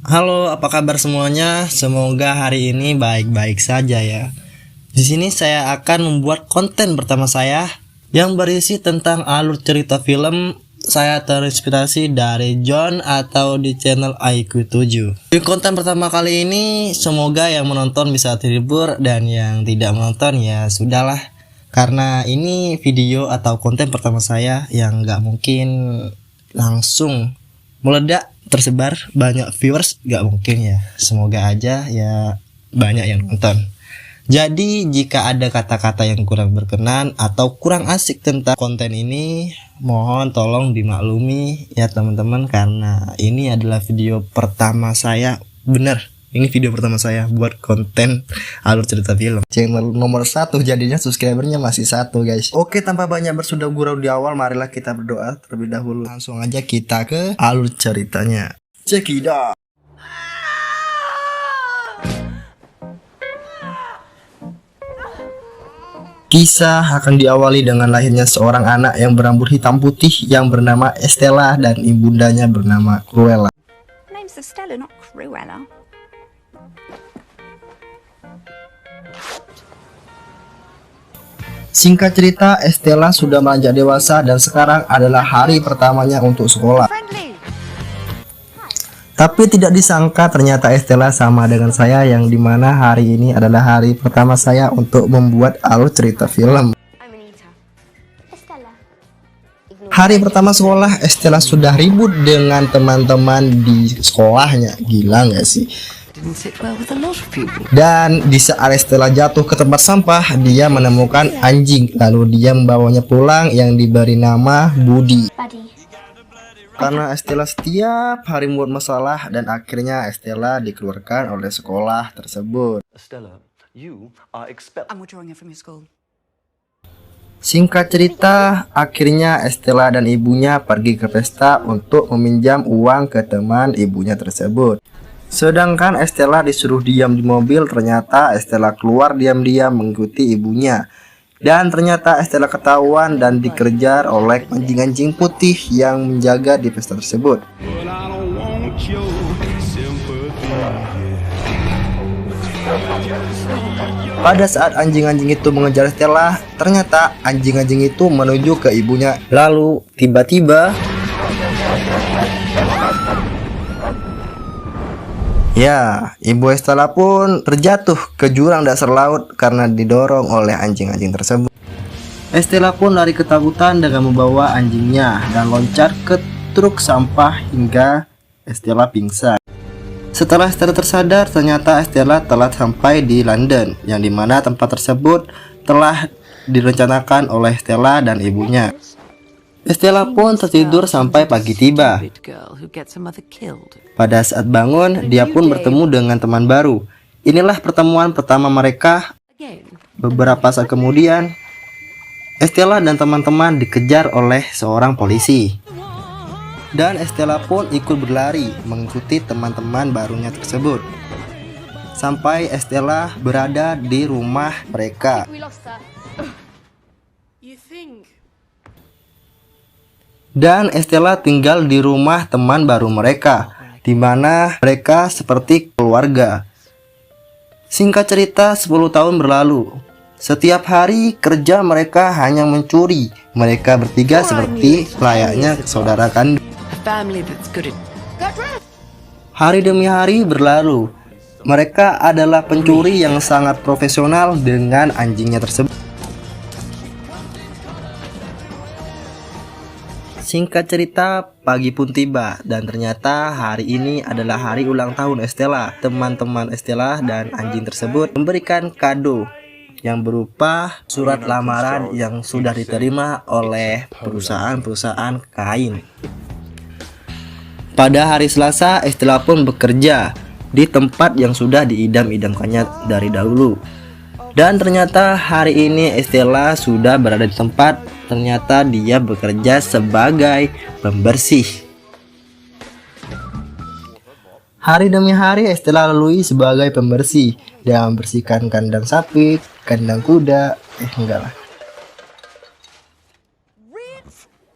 Halo, apa kabar semuanya? Semoga hari ini baik-baik saja ya. Di sini saya akan membuat konten pertama saya yang berisi tentang alur cerita film. Saya terinspirasi dari John atau di channel IQ7. Di konten pertama kali ini semoga yang menonton bisa terhibur dan yang tidak menonton ya sudahlah. Karena ini video atau konten pertama saya yang nggak mungkin langsung meledak tersebar banyak viewers, gak mungkin ya. Semoga aja ya banyak yang nonton. Jadi jika ada kata-kata yang kurang berkenan atau kurang asik tentang konten ini, mohon tolong dimaklumi ya teman-teman, karena ini adalah video pertama saya. Bener, ini video pertama saya buat konten alur cerita film. Channel nomor 1 jadinya subscribernya masih 1 guys. Oke, tanpa banyak bersudah gurau di awal, marilah kita berdoa terlebih dahulu. Langsung aja kita ke alur ceritanya. Cekidot. Kisah akan diawali dengan lahirnya seorang anak yang berambut hitam putih yang bernama Estella dan ibundanya bernama Cruella. Name's Estella, not Cruella. Singkat cerita, Estella sudah beranjak dewasa dan sekarang adalah hari pertamanya untuk sekolah. Friendly. Tapi tidak disangka ternyata Estella sama dengan saya, yang dimana hari ini adalah hari pertama saya untuk membuat alur cerita film. I'm Anita. Estella. Hari pertama sekolah, Estella sudah ribut dengan teman-teman di sekolahnya. Gila nggak sih? Didn't sit well with a lot of people. Dan di saat Estella jatuh ke tempat sampah, dia menemukan anjing. Lalu dia membawanya pulang yang diberi nama Budi. Buddy. Karena Estella setiap hari membuat masalah dan akhirnya Estella dikeluarkan oleh sekolah tersebut. Estella, you are expelled. I'm withdrawing her from your school. Singkat cerita, akhirnya Estella dan ibunya pergi ke pesta untuk meminjam uang ke teman ibunya tersebut. Sedangkan Estella disuruh diam di mobil, ternyata Estella keluar diam-diam mengikuti ibunya. Dan ternyata Estella ketahuan dan dikejar oleh anjing-anjing putih yang menjaga di pesta tersebut. Pada saat anjing-anjing itu mengejar Estella, ternyata anjing-anjing itu menuju ke ibunya. Lalu tiba-tiba ya, ibu Estella pun terjatuh ke jurang dasar laut karena didorong oleh anjing-anjing tersebut. Estella pun lari ketakutan dengan membawa anjingnya dan loncat ke truk sampah hingga Estella pingsan. Setelah Estella tersadar, ternyata Estella telah sampai di London, yang dimana tempat tersebut telah direncanakan oleh Estella dan ibunya. Estella pun tertidur sampai pagi tiba. Girl who gets her mother killed. Pada saat bangun, dia pun bertemu dengan teman baru. Inilah pertemuan pertama mereka. Again. Beberapa saat kemudian, Estella dan teman-teman dikejar oleh seorang polisi. Dan Estella pun ikut berlari mengikuti teman-teman barunya tersebut. Sampai Estella berada di rumah mereka. We lost her. You think? Dan Estella tinggal di rumah teman baru mereka, di mana mereka seperti keluarga. Singkat cerita, 10 tahun berlalu. Setiap hari kerja mereka hanya mencuri. Mereka bertiga seperti layaknya saudara kandung. A family that's good at Hari demi hari berlalu. Mereka adalah pencuri yang sangat profesional dengan anjingnya tersebut. Singkat cerita, pagi pun tiba dan ternyata hari ini adalah hari ulang tahun Estella. Teman-teman Estella dan anjing tersebut memberikan kado yang berupa surat lamaran yang sudah diterima oleh perusahaan-perusahaan kain. Pada hari Selasa, Estella pun bekerja di tempat yang sudah diidam-idamkannya dari dahulu. Dan ternyata hari ini Estella sudah berada di tempat. Ternyata dia bekerja sebagai pembersih. Hari demi hari Estella lalui sebagai pembersih. Dia membersihkan kandang sapi, kandang kuda. Enggak lah.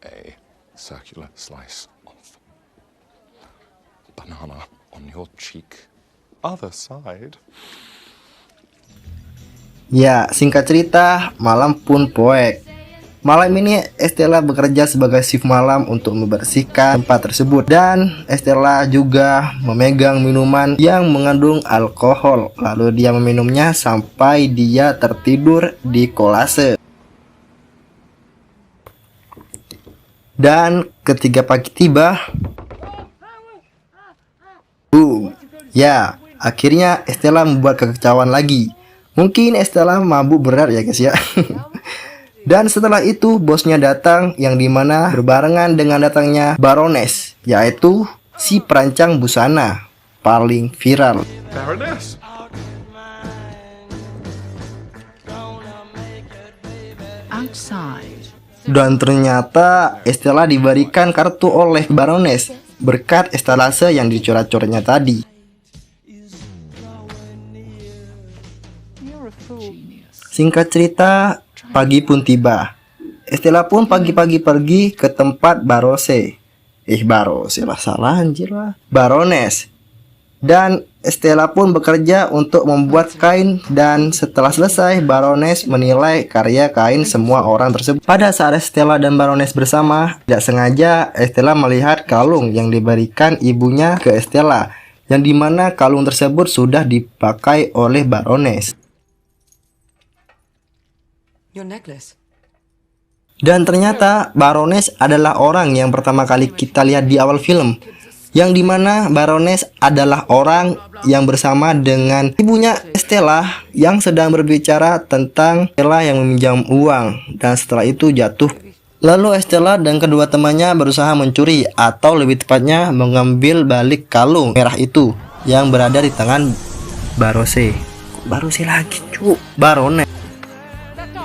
A circular slice of banana on On your cheek. Other side. Ya, singkat cerita, malam pun poek. Malam ini Estella bekerja sebagai shift malam untuk membersihkan tempat tersebut, dan Estella juga memegang minuman yang mengandung alkohol. Lalu dia meminumnya sampai dia tertidur di kolase. Dan ketika pagi tiba, boom. Ya, akhirnya Estella membuat kekecauan lagi. Mungkin Estella mabuk berat ya guys ya. Dan setelah itu bosnya datang, yang dimana berbarengan dengan datangnya Baroness, yaitu si perancang busana paling viral. Baroness. Outside. Dan ternyata Estella diberikan kartu oleh Baroness berkat estalase yang dicoret-coretnya tadi. Singkat cerita, pagi pun tiba. Estella pun pagi-pagi pergi ke tempat Barose lah, salah anjir lah, Baroness. Dan Estella pun bekerja untuk membuat kain, dan setelah selesai Baroness menilai karya kain semua orang tersebut. Pada saat Estella dan Baroness bersama, tidak sengaja Estella melihat kalung yang diberikan ibunya ke Estella, yang dimana kalung tersebut sudah dipakai oleh Baroness. Your necklace. Dan ternyata Baroness adalah orang yang pertama kali kita lihat di awal film, yang dimana Baroness adalah orang yang bersama dengan ibunya Estella yang sedang berbicara tentang Estella yang meminjam uang, dan setelah itu jatuh. Lalu Estella dan kedua temannya berusaha mencuri, atau lebih tepatnya mengambil balik kalung merah itu yang berada di tangan Barose lagi cu, Baroness.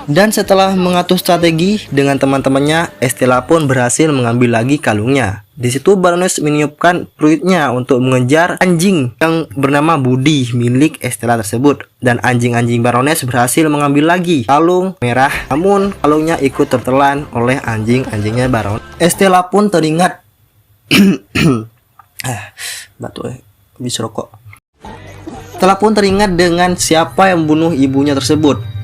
Dan setelah mengatur strategi dengan teman-temannya, Estella pun berhasil mengambil lagi kalungnya. Di situ Baroness meniupkan peluitnya untuk mengejar anjing yang bernama Budi milik Estella tersebut. Dan anjing-anjing Baroness berhasil mengambil lagi kalung merah, namun kalungnya ikut tertelan oleh anjing-anjingnya Baroness. Estella pun teringat habis rokok. Estella pun teringat dengan siapa yang membunuh ibunya tersebut.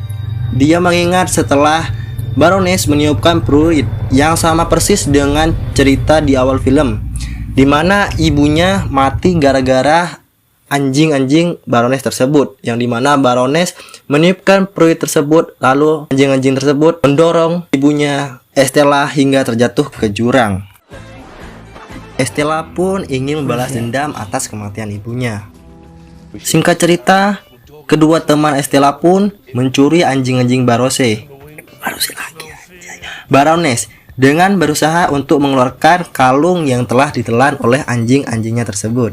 Dia mengingat setelah Baroness meniupkan peluit yang sama persis dengan cerita di awal film, di mana ibunya mati gara-gara anjing-anjing Baroness tersebut, yang dimana Baroness meniupkan peluit tersebut, lalu anjing-anjing tersebut mendorong ibunya Estella hingga terjatuh ke jurang. Estella pun ingin membalas dendam atas kematian ibunya. Singkat cerita, kedua teman Estella pun mencuri anjing-anjing Baroness dengan berusaha untuk mengeluarkan kalung yang telah ditelan oleh anjing-anjingnya tersebut.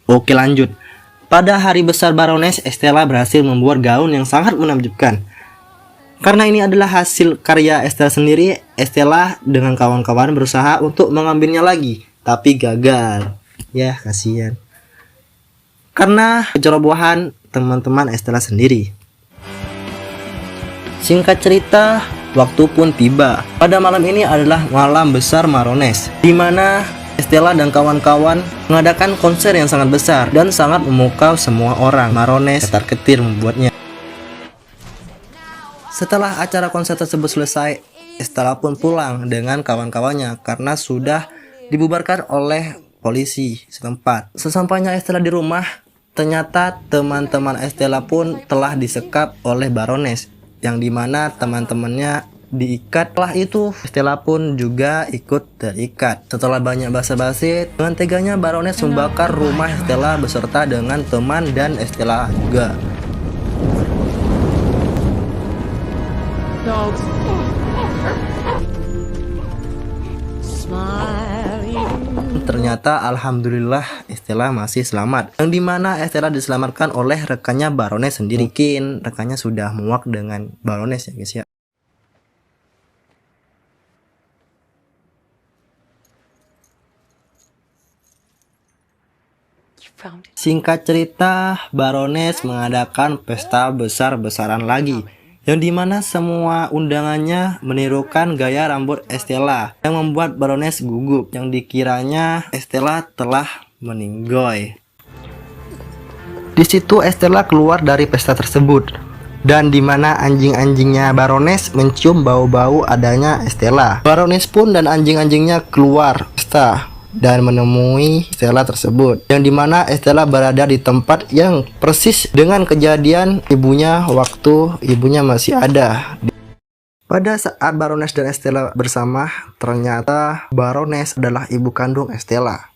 Oke, lanjut. Pada hari besar Baroness, Estella berhasil membuat gaun yang sangat menakjubkan. Karena ini adalah hasil karya Estella sendiri, Estella dengan kawan-kawan berusaha untuk mengambilnya lagi, tapi gagal. Ya, kasihan. Karena kecerobohan teman-teman Estella sendiri. Singkat cerita, waktu pun tiba. Pada malam ini adalah malam besar Baroness, di mana Estella dan kawan-kawan mengadakan konser yang sangat besar dan sangat memukau semua orang. Baroness ketar-ketir membuatnya. Setelah acara konser tersebut selesai, Estella pun pulang dengan kawan-kawannya karena sudah dibubarkan oleh polisi setempat. Sesampainya Estella di rumah, ternyata teman-teman Estella pun telah disekap oleh Baroness, yang dimana teman-temannya diikat. Setelah itu Estella pun juga ikut terikat. Setelah banyak basa-basi, dengan teganya Baroness membakar rumah Estella beserta dengan teman dan Estella juga. Ternyata alhamdulillah Estella masih selamat, yang dimana Estella diselamatkan oleh rekannya Baroness sendiri. Mungkin rekannya sudah muak dengan Baroness ya guys ya. Singkat cerita, Baroness mengadakan pesta besar-besaran lagi, yang dimana semua undangannya menirukan gaya rambut Estella yang membuat Baroness gugup yang dikiranya Estella telah meninggoy. Di situ Estella keluar dari pesta tersebut dan dimana anjing-anjingnya Baroness mencium bau-bau adanya Estella. Baroness pun dan anjing-anjingnya keluar pesta dan menemui Estella tersebut, yang dimana Estella berada di tempat yang persis dengan kejadian ibunya waktu ibunya masih ada. Pada saat Baroness dan Estella bersama, ternyata Baroness adalah ibu kandung Estella.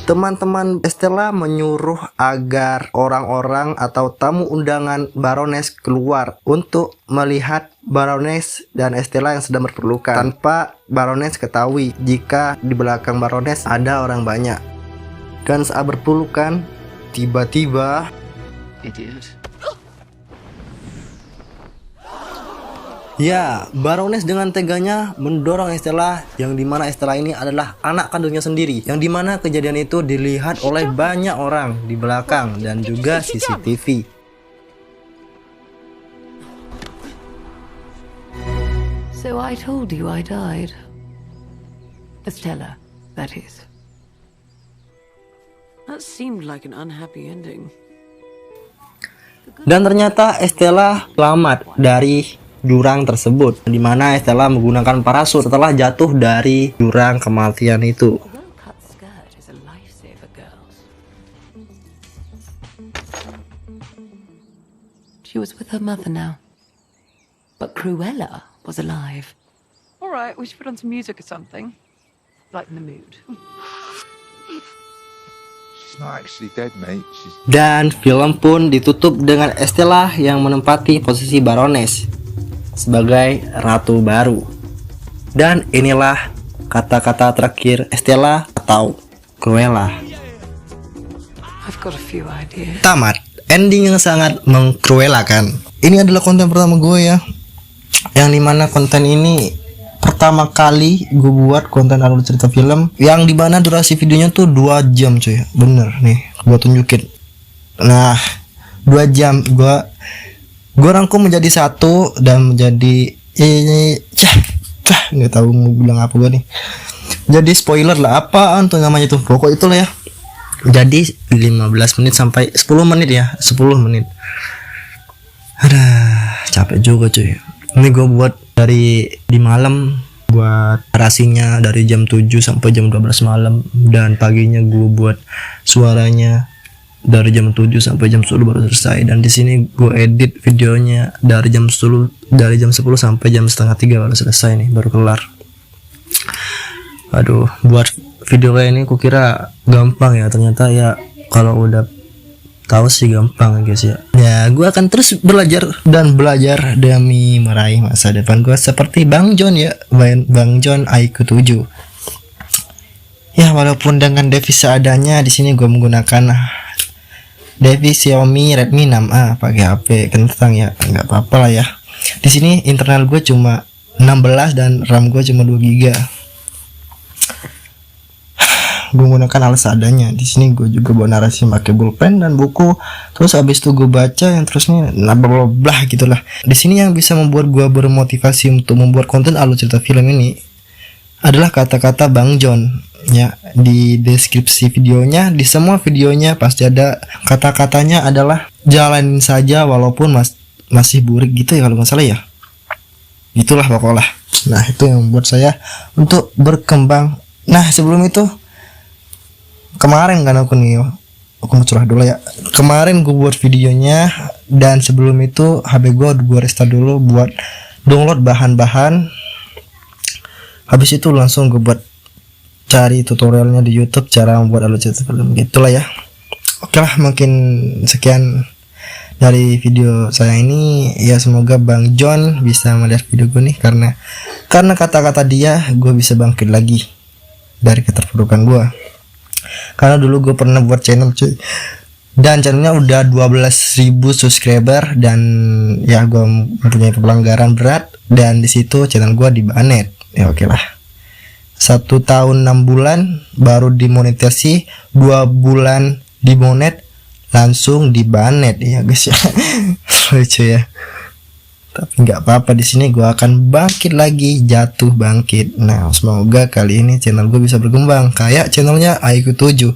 Teman-teman Estella menyuruh agar orang-orang atau tamu undangan Baroness keluar untuk melihat Baroness dan Estella yang sedang berpelukan, tanpa Baroness ketahui jika di belakang Baroness ada orang banyak. Dan saat berpelukan, tiba-tiba Idiot. ya, Baroness dengan teganya mendorong Estella, yang dimana Estella ini adalah anak kandungnya sendiri, yang dimana kejadian itu dilihat oleh banyak orang di belakang dan juga CCTV. So I told you I died. Estella, that is. That seemed like an unhappy ending. Dan ternyata Estella selamat dari jurang tersebut, di mana Estella menggunakan parasut setelah jatuh dari jurang kematian itu. A well-cut skirt is a lifesaver, girls. She was with her mother now. But Cruella was alive. All right, we should put on some music or something. Lighten the mood. She's not actually dead, mate. She's Dan film pun ditutup dengan Estella yang menempati posisi Baroness sebagai ratu baru. Dan inilah kata-kata terakhir Estella atau Cruella. I've got a few ideas. Tamat. Ending yang sangat mengkruelakan. Ini adalah konten pertama gue ya, yang dimana konten ini pertama kali gue buat konten alur cerita film, yang dimana durasi videonya tuh 2 jam cuy. Bener nih, gue tunjukin. Nah, 2 jam gue rangkum menjadi satu dan menjadi nggak tahu mau bilang apa gue nih. Jadi spoiler lah, apaan tuh namanya tuh, pokok itulah ya. Jadi 15 menit sampai 10 menit ya, 10 menit. Aduh, capek juga cuy. Ini gue buat dari di malam, buat narasinya dari jam 7 sampai jam 12 malam, dan paginya gue buat suaranya dari jam 7 sampai jam 10 baru selesai. Dan di sini gue edit videonya dari jam 10 sampai jam setengah 3 baru selesai nih, baru kelar. Aduh, buat video kayak ini kukira gampang ya, ternyata ya kalau udah tahu sih gampang guys ya. Ya, gue akan terus belajar dan belajar demi meraih masa depan gue seperti Bang John ya, Bang John IQ 7. Ya, walaupun dengan device seadanya, di sini gue menggunakan device Xiaomi Redmi 6A pakai HP kentang ya, nggak apa-apa lah ya. Di sini internal gue cuma 16 dan RAM gue cuma 2 GB. Gue menggunakan alat seadanya. Di sini gue juga bawa narasi pakai pulpen dan buku. Terus habis itu gue baca yang terusnya bla bla gitulah. Di sini yang bisa membuat gue bermotivasi untuk membuat konten alur cerita film ini adalah kata-kata Bang John ya. Di deskripsi videonya, di semua videonya pasti ada kata-katanya adalah jalanin saja walaupun masih burik gitu ya, kalau nggak salah ya. Itulah pokoknya. Nah, itu yang membuat saya untuk berkembang. Nah, sebelum itu kemarin kan aku mau curah dulu ya. Kemarin gue buat videonya, dan sebelum itu HP gue restart dulu buat download bahan-bahan. Habis itu langsung gue buat cari tutorialnya di YouTube cara membuat alur cerita film, gitulah ya. Oke lah, mungkin sekian dari video saya ini ya. Semoga Bang John bisa melihat video gue nih, karena kata-kata dia gue bisa bangkit lagi dari keterpurukan gue. Karena dulu gue pernah buat channel cuy, dan channelnya udah 12.000 subscriber, dan ya gue mempunyai pelanggaran berat, dan di situ channel gue dibanet. Ya oke lah, 1 tahun 6 bulan baru dimonetisasi, 2 bulan dimonet langsung dibanet ya guys ya. Lucu ya. Tapi nggak apa-apa, di sini gue akan bangkit lagi, jatuh bangkit. Nah, semoga kali ini channel gue bisa berkembang kayak channelnya IQ7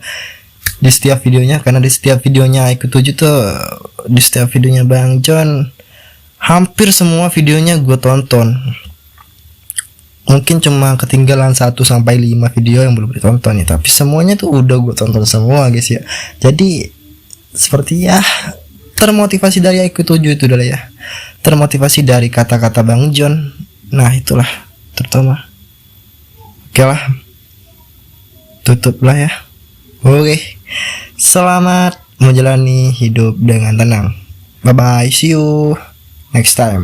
di setiap videonya, karena di setiap videonya IQ7 tuh, di setiap videonya Bang John, hampir semua videonya gue tonton. Mungkin cuma ketinggalan 1-5 video yang belum ditonton ya, tapi semuanya tuh udah gue tonton semua guys ya. Jadi seperti ya, termotivasi dari IQ7 itu adalah ya, termotivasi dari kata-kata Bang John. Nah itulah terutama. Oke lah, tutup lah ya. Oke, selamat menjalani hidup dengan tenang. Bye bye, see you next time.